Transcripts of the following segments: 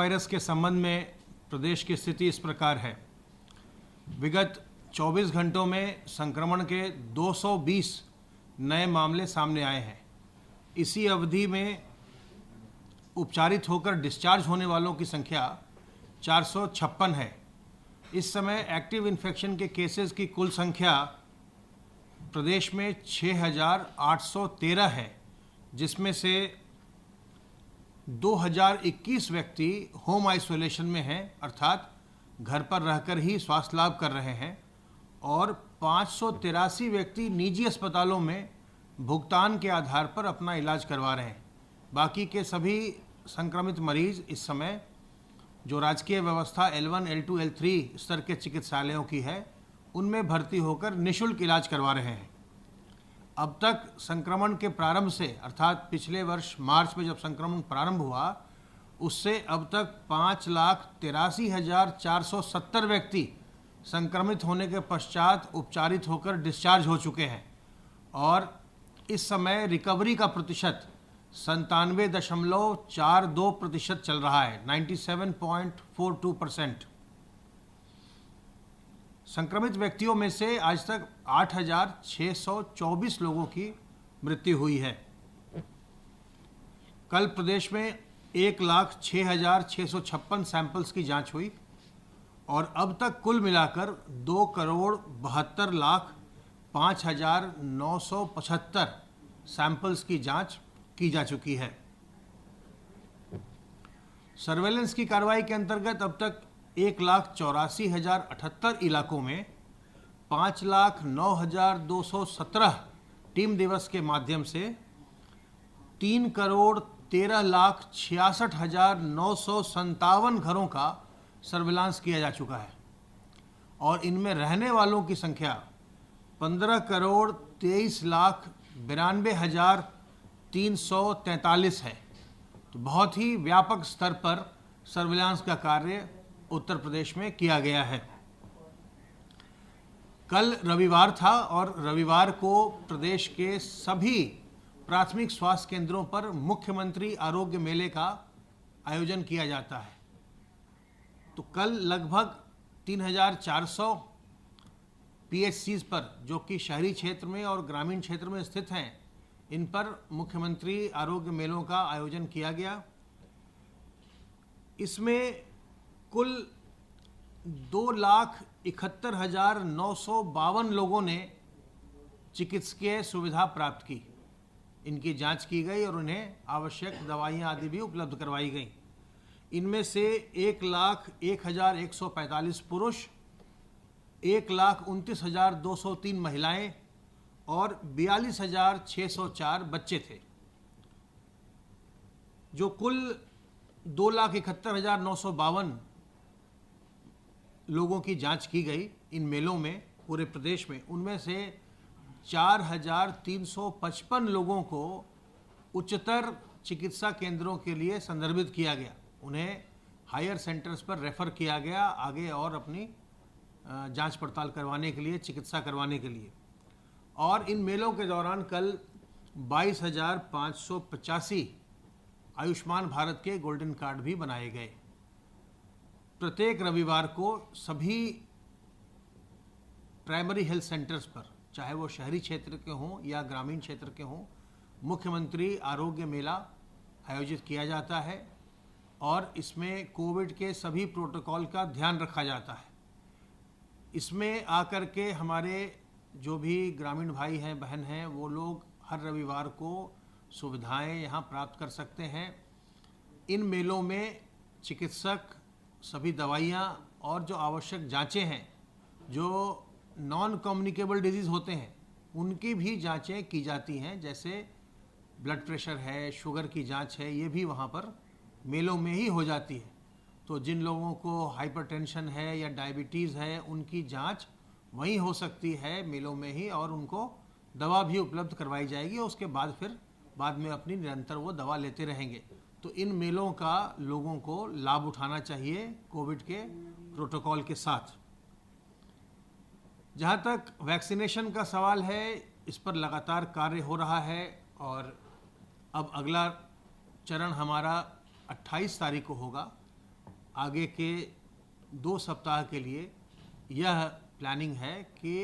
Virus के संबंध में प्रदेश की स्थिति इस प्रकार है। विगत 24 घंटों में संक्रमण के 220 नए मामले सामने आए हैं। इसी अवधि में उपचारित होकर डिस्चार्ज होने वालों की संख्या 456 है। इस समय एक्टिव इन्फेक्शन के केसेस की कुल संख्या प्रदेश में 6,813 है, जिसमें से 2021 व्यक्ति होम आइसोलेशन में हैं, अर्थात घर पर रहकर ही स्वास्थ्य लाभ कर रहे हैं, और 583 व्यक्ति निजी अस्पतालों में भुगतान के आधार पर अपना इलाज करवा रहे हैं। बाकी के सभी संक्रमित मरीज इस समय जो राजकीय व्यवस्था L1, L2, L3 स्तर के चिकित्सालयों की है, उनमें भर्ती होकर निःशुल्क इलाज करवा रहे हैं। अब तक संक्रमण के प्रारंभ से, अर्थात पिछले वर्ष मार्च में जब संक्रमण प्रारंभ हुआ, उससे अब तक 5,83,470 व्यक्ति संक्रमित होने के पश्चात उपचारित होकर डिस्चार्ज हो चुके हैं, और इस समय रिकवरी का प्रतिशत 97.42% चल रहा है, 97.42%। संक्रमित व्यक्तियों में से आज तक 8,624 लोगों की मृत्यु हुई है। कल प्रदेश में 1,06,656 सैंपल्स की जांच हुई, और अब तक कुल मिलाकर 2,72,05,975 सैंपल्स की जांच की जा चुकी है। सर्वेलेंस की कार्रवाई के अंतर्गत अब तक 1,84,078 इलाकों में 5,09,217 टीम दिवस के माध्यम से 3,13,66,957 घरों का सर्विलांस किया जा चुका है, और इनमें रहने वालों की संख्या 15,23,92,343 है। तो बहुत ही व्यापक स्तर पर सर्विलांस का कार्य उत्तर प्रदेश में किया गया है। कल रविवार था, और रविवार को प्रदेश के सभी प्राथमिक स्वास्थ्य केंद्रों पर मुख्यमंत्री आरोग्य मेले का आयोजन किया जाता है। तो कल लगभग 3,400 PHCs पर, जो कि शहरी क्षेत्र में और ग्रामीण क्षेत्र में स्थित हैं, इन पर मुख्यमंत्री आरोग्य मेलों का आयोजन किया गया। इसमें कुल 2,71,952 लोगों ने चिकित्सकीय सुविधा प्राप्त की। इनकी जांच की गई और उन्हें आवश्यक दवाइयां आदि भी उपलब्ध करवाई गई। इनमें से 1,01,145 पुरुष, 1,29,203 महिलाएं और 42,604 बच्चे थे। जो कुल 2,71,952 लोगों की जांच की गई इन मेलों में पूरे प्रदेश में, उनमें से 4,355 लोगों को उच्चतर चिकित्सा केंद्रों के लिए संदर्भित किया गया। उन्हें हायर सेंटर्स पर रेफर किया गया आगे और अपनी जांच पड़ताल करवाने के लिए, चिकित्सा करवाने के लिए। और इन मेलों के दौरान कल 22,585 आयुष्मान भारत के गोल्डन कार्ड भी बनाए गए। प्रत्येक रविवार को सभी प्राइमरी हेल्थ सेंटर्स पर, चाहे वो शहरी क्षेत्र के हों या ग्रामीण क्षेत्र के हों, मुख्यमंत्री आरोग्य मेला आयोजित किया जाता है, और इसमें कोविड के सभी प्रोटोकॉल का ध्यान रखा जाता है। इसमें आकर के हमारे जो भी ग्रामीण भाई हैं, बहन हैं, वो लोग हर रविवार को सुविधाएं यहाँ प्राप्त कर सकते हैं। इन मेलों में चिकित्सक सभी दवाइयाँ और जो आवश्यक जांचें हैं, जो नॉन कम्युनिकेबल डिजीज़ होते हैं, उनकी भी जांचें की जाती हैं। जैसे ब्लड प्रेशर है, शुगर की जांच है, ये भी वहाँ पर मेलों में ही हो जाती है। तो जिन लोगों को हाइपरटेंशन है या डायबिटीज़ है, उनकी जांच वहीं हो सकती है मेलों में ही, और उनको दवा भी उपलब्ध करवाई जाएगी। उसके बाद फिर बाद में अपनी निरंतर वो दवा लेते रहेंगे। तो इन मेलों का लोगों को लाभ उठाना चाहिए कोविड के प्रोटोकॉल के साथ। जहाँ तक वैक्सीनेशन का सवाल है, इस पर लगातार कार्य हो रहा है, और अब अगला चरण हमारा 28 तारीख को होगा, आगे के 2 सप्ताह के लिए यह प्लानिंग है कि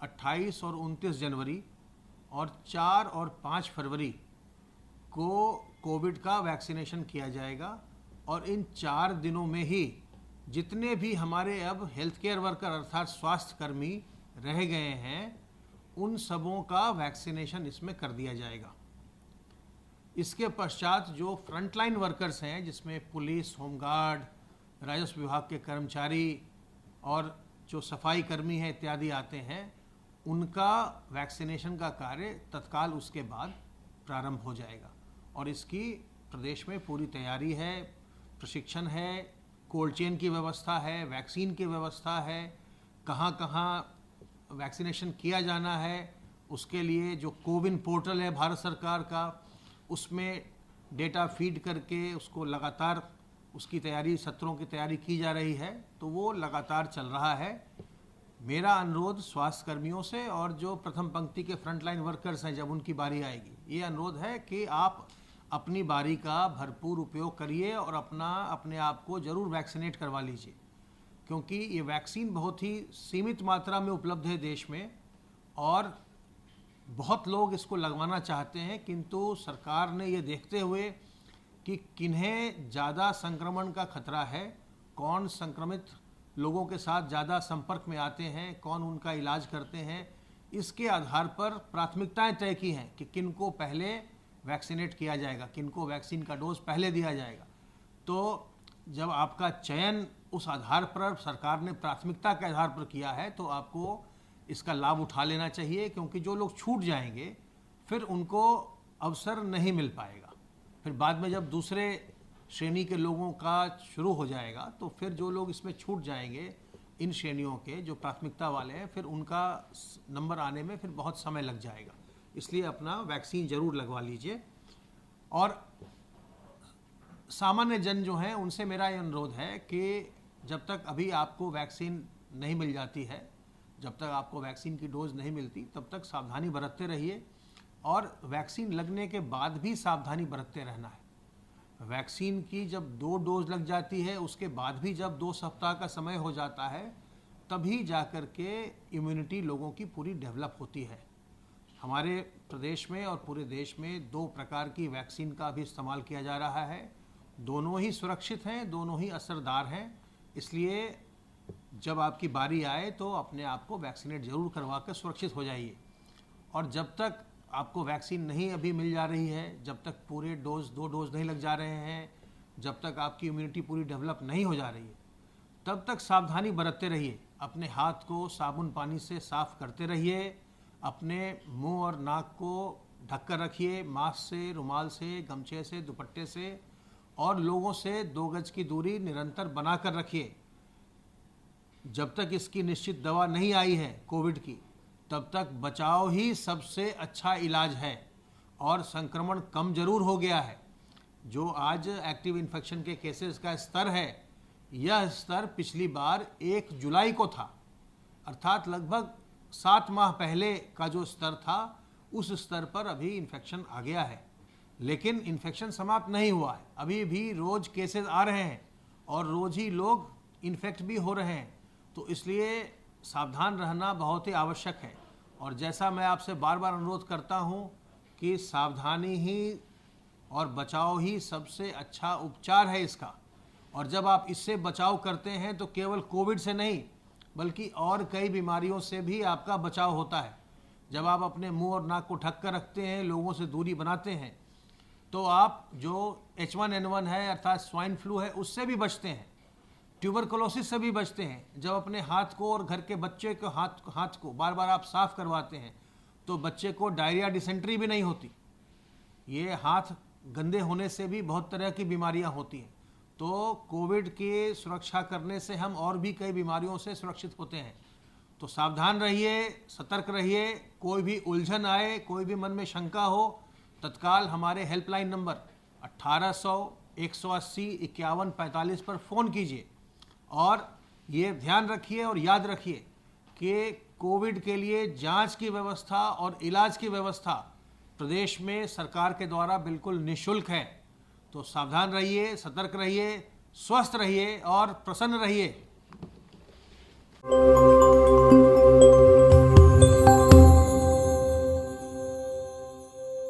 28 और 29 जनवरी और 4 और 5 फरवरी को कोविड का वैक्सीनेशन किया जाएगा। और इन 4 दिनों में ही जितने भी हमारे अब हेल्थ केयर वर्कर अर्थात स्वास्थ्य कर्मी रह गए हैं, उन सबों का वैक्सीनेशन इसमें कर दिया जाएगा। इसके पश्चात जो फ्रंटलाइन वर्कर्स हैं, जिसमें पुलिस, होमगार्ड, राजस्व विभाग के कर्मचारी और जो सफाई कर्मी हैं इत्यादि आते हैं, उनका वैक्सीनेशन का कार्य तत्काल उसके बाद प्रारंभ हो जाएगा। और इसकी प्रदेश में पूरी तैयारी है, प्रशिक्षण है, कोल्ड चेन की व्यवस्था है, वैक्सीन की व्यवस्था है, कहाँ कहाँ वैक्सीनेशन किया जाना है, उसके लिए जो कोविन पोर्टल है भारत सरकार का, उसमें डेटा फीड करके उसको लगातार उसकी तैयारी, सत्रों की तैयारी की जा रही है। तो वो लगातार चल रहा है। मेरा अनुरोध स्वास्थ्य कर्मियों से और जो प्रथम पंक्ति के फ्रंटलाइन वर्कर्स हैं, जब उनकी बारी आएगी, ये अनुरोध है कि आप अपनी बारी का भरपूर उपयोग करिए और अपने आप को ज़रूर वैक्सीनेट करवा लीजिए, क्योंकि ये वैक्सीन बहुत ही सीमित मात्रा में उपलब्ध है देश में और बहुत लोग इसको लगवाना चाहते हैं, किंतु सरकार ने ये देखते हुए कि किन्हें ज़्यादा संक्रमण का खतरा है, कौन संक्रमित लोगों के साथ ज़्यादा संपर्क में आते हैं, कौन उनका इलाज करते हैं, इसके आधार पर प्राथमिकताएं तय की हैं कि किनको पहले वैक्सीनेट किया जाएगा, किनको वैक्सीन का डोज पहले दिया जाएगा। तो जब आपका चयन उस आधार पर सरकार ने प्राथमिकता के आधार पर किया है, तो आपको इसका लाभ उठा लेना चाहिए, क्योंकि जो लोग छूट जाएंगे फिर उनको अवसर नहीं मिल पाएगा। फिर बाद में जब दूसरे श्रेणी के लोगों का शुरू हो जाएगा, तो फिर जो लोग इसमें छूट जाएंगे, इन श्रेणियों के जो प्राथमिकता वाले हैं, फिर उनका नंबर आने में फिर बहुत समय लग जाएगा। इसलिए अपना वैक्सीन ज़रूर लगवा लीजिए। और सामान्य जन जो हैं, उनसे मेरा ये अनुरोध है कि जब तक अभी आपको वैक्सीन नहीं मिल जाती है, जब तक आपको वैक्सीन की डोज नहीं मिलती, तब तक सावधानी बरतते रहिए। और वैक्सीन लगने के बाद भी सावधानी बरतते रहना है। वैक्सीन की जब 2 डोज लग जाती है, उसके बाद भी जब 2 सप्ताह का समय हो जाता है, तभी जाकर के इम्यूनिटी लोगों की पूरी डेवलप होती है। हमारे प्रदेश में और पूरे देश में 2 प्रकार की वैक्सीन का भी इस्तेमाल किया जा रहा है। दोनों ही सुरक्षित हैं, दोनों ही असरदार हैं। इसलिए जब आपकी बारी आए तो अपने आप को वैक्सीनेट ज़रूर करवा कर सुरक्षित हो जाइए। और जब तक आपको वैक्सीन नहीं अभी मिल जा रही है, जब तक पूरे 2 डोज नहीं लग जा रहे हैं, जब तक आपकी इम्यूनिटी पूरी डेवलप नहीं हो जा रही है, तब तक सावधानी बरतते रहिए। अपने हाथ को साबुन पानी से साफ करते रहिए, अपने मुंह और नाक को ढक कर रखिए, मास्क से, रुमाल से, गमछे से, दुपट्टे से, और लोगों से 2 गज की दूरी निरंतर बना कर रखिए। जब तक इसकी निश्चित दवा नहीं आई है कोविड की, तब तक बचाव ही सबसे अच्छा इलाज है। और संक्रमण कम जरूर हो गया है। जो आज एक्टिव इन्फेक्शन के केसेस का स्तर है, यह स्तर पिछली बार 1 जुलाई को था, अर्थात लगभग 7 माह पहले का जो स्तर था, उस स्तर पर अभी इन्फेक्शन आ गया है। लेकिन इन्फेक्शन समाप्त नहीं हुआ है, अभी भी रोज केसेस आ रहे हैं और रोज ही लोग इन्फेक्ट भी हो रहे हैं। तो इसलिए सावधान रहना बहुत ही आवश्यक है। और जैसा मैं आपसे बार बार अनुरोध करता हूं कि सावधानी ही और बचाव ही सबसे अच्छा उपचार है इसका। और जब आप इससे बचाव करते हैं तो केवल कोविड से नहीं, बल्कि और कई बीमारियों से भी आपका बचाव होता है। जब आप अपने मुंह और नाक को ढक कर रखते हैं, लोगों से दूरी बनाते हैं, तो आप जो H1N1 है अर्थात स्वाइन फ्लू है, उससे भी बचते हैं, ट्यूबरकुलोसिस से भी बचते हैं। जब अपने हाथ को और घर के बच्चे के हाथ को बार बार आप साफ करवाते हैं, तो बच्चे को डायरिया, डिसेंट्री भी नहीं होती। ये हाथ गंदे होने से भी बहुत तरह की बीमारियां होती हैं। तो कोविड की सुरक्षा करने से हम और भी कई बीमारियों से सुरक्षित होते हैं। तो सावधान रहिए, सतर्क रहिए। कोई भी उलझन आए, कोई भी मन में शंका हो, तत्काल हमारे हेल्पलाइन नंबर 1800 180 51 45 पर फ़ोन कीजिए। और ये ध्यान रखिए और याद रखिए कि कोविड के लिए जांच की व्यवस्था और इलाज की व्यवस्था प्रदेश में सरकार के द्वारा बिल्कुल निःशुल्क है। तो सावधान रहिए, सतर्क रहिए, स्वस्थ रहिए और प्रसन्न रहिए।